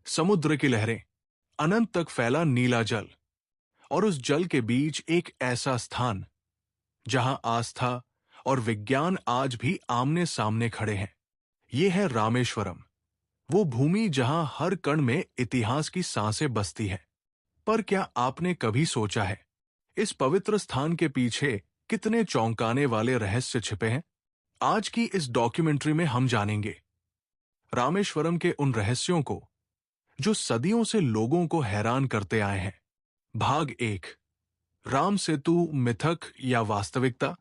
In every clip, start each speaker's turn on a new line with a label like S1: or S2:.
S1: समुद्र की लहरें, अनंत तक फैला नीला जल, और उस जल के बीच एक ऐसा स्थान जहां आस्था और विज्ञान आज भी आमने सामने खड़े हैं। ये है रामेश्वरम, वो भूमि जहां हर कण में इतिहास की सांसें बसती हैं। पर क्या आपने कभी सोचा है, इस पवित्र स्थान के पीछे कितने चौंकाने वाले रहस्य छिपे हैं? आज की इस डॉक्यूमेंट्री में हम जानेंगे रामेश्वरम के उन रहस्यों को जो सदियों से लोगों को हैरान करते आए हैं। भाग 1, राम सेतु मिथक या वास्तविकता।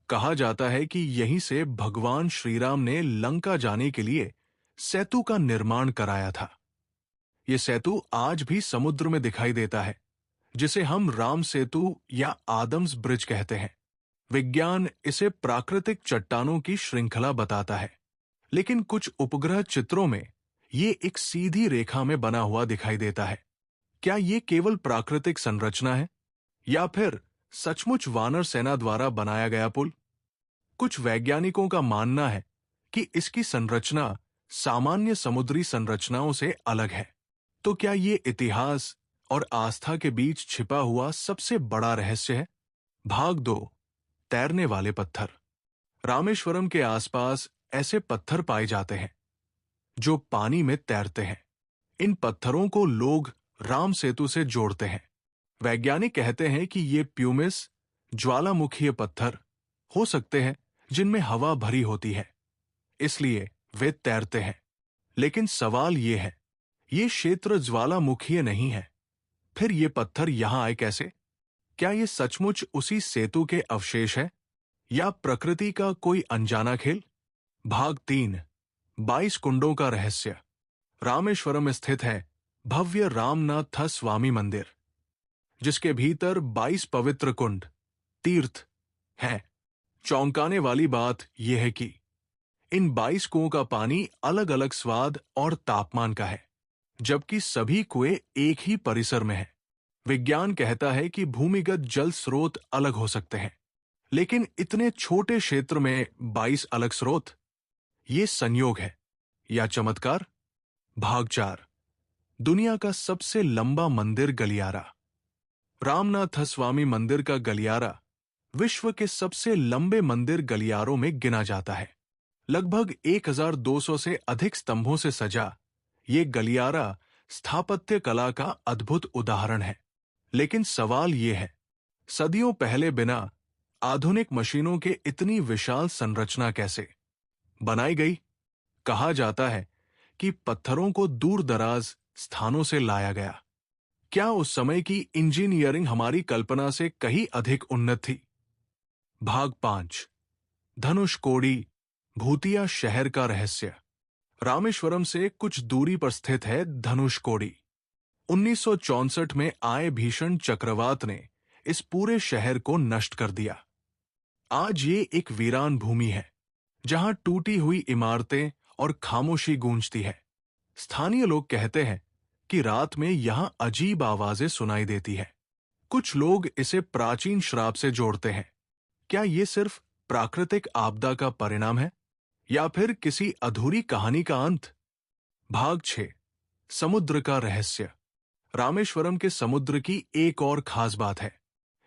S1: कहा जाता है कि यहीं से भगवान श्री राम ने लंका जाने के लिए सेतु का निर्माण कराया था। यह सेतु आज भी समुद्र में दिखाई देता है, जिसे हम राम सेतु या आदम्स ब्रिज कहते हैं। विज्ञान इसे प्राकृतिक चट्टानों की श्रृंखला बताता है, लेकिन कुछ उपग्रह चित्रों में ये एक सीधी रेखा में बना हुआ दिखाई देता है। क्या ये केवल प्राकृतिक संरचना है या फिर सचमुच वानर सेना द्वारा बनाया गया पुल? कुछ वैज्ञानिकों का मानना है कि इसकी संरचना सामान्य समुद्री संरचनाओं से अलग है। तो क्या ये इतिहास और आस्था के बीच छिपा हुआ सबसे बड़ा रहस्य है? भाग 2, तैरने वाले पत्थर। रामेश्वरम के आसपास ऐसे पत्थर पाए जाते हैं जो पानी में तैरते हैं। इन पत्थरों को लोग राम सेतु से जोड़ते हैं। वैज्ञानिक कहते हैं कि ये प्यूमिस ज्वालामुखीय पत्थर हो सकते हैं जिनमें हवा भरी होती है, इसलिए वे तैरते हैं। लेकिन सवाल ये है, ये क्षेत्र ज्वालामुखीय नहीं है, फिर ये पत्थर यहां आए कैसे? क्या ये सचमुच उसी सेतु के अवशेष है या प्रकृति का कोई अनजाना खेल? भाग 3, 22 कुंडों का रहस्य। रामेश्वरम स्थित है भव्य रामनाथ स्वामी मंदिर, जिसके भीतर 22 पवित्र कुंड तीर्थ हैं। चौंकाने वाली बात यह है कि इन 22 कुओं का पानी अलग अलग स्वाद और तापमान का है, जबकि सभी कुएं एक ही परिसर में हैं। विज्ञान कहता है कि भूमिगत जल स्रोत अलग हो सकते हैं, लेकिन इतने छोटे क्षेत्र में 22 अलग स्रोत, ये संयोग है या चमत्कार? भाग 4, दुनिया का सबसे लंबा मंदिर गलियारा। रामनाथ स्वामी मंदिर का गलियारा विश्व के सबसे लंबे मंदिर गलियारों में गिना जाता है। लगभग 1200 से अधिक स्तंभों से सजा ये गलियारा स्थापत्य कला का अद्भुत उदाहरण है। लेकिन सवाल ये है, सदियों पहले बिना आधुनिक मशीनों के इतनी विशाल संरचना कैसे बनाई गई? कहा जाता है कि पत्थरों को दूर दराज स्थानों से लाया गया। क्या उस समय की इंजीनियरिंग हमारी कल्पना से कहीं अधिक उन्नत थी? भाग 5, धनुषकोडी भूतिया शहर का रहस्य। रामेश्वरम से कुछ दूरी पर स्थित है धनुषकोडी। 1964 में आए भीषण चक्रवात ने इस पूरे शहर को नष्ट कर दिया। आज ये एक वीरान भूमि है, जहां टूटी हुई इमारतें और खामोशी गूंजती है। स्थानीय लोग कहते हैं कि रात में यहां अजीब आवाजें सुनाई देती है। कुछ लोग इसे प्राचीन श्राप से जोड़ते हैं। क्या ये सिर्फ प्राकृतिक आपदा का परिणाम है या फिर किसी अधूरी कहानी का अंत? भाग 6, समुद्र का रहस्य। रामेश्वरम के समुद्र की एक और खास बात है,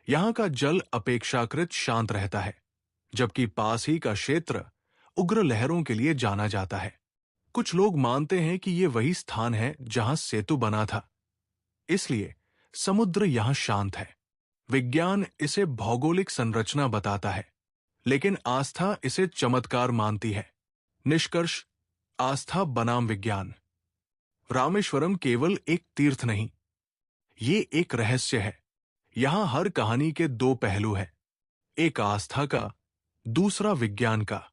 S1: यहां का जल अपेक्षाकृत शांत रहता है, जबकि पास ही का क्षेत्र उग्र लहरों के लिए जाना जाता है। कुछ लोग मानते हैं कि यह वही स्थान है जहां सेतु बना था, इसलिए समुद्र यहां शांत है। विज्ञान इसे भौगोलिक संरचना बताता है, लेकिन आस्था इसे चमत्कार मानती है। निष्कर्ष, आस्था बनाम विज्ञान। रामेश्वरम केवल एक तीर्थ नहीं, ये एक रहस्य है। यहां हर कहानी के दो पहलू हैं, एक आस्था का, दूसरा विज्ञान का।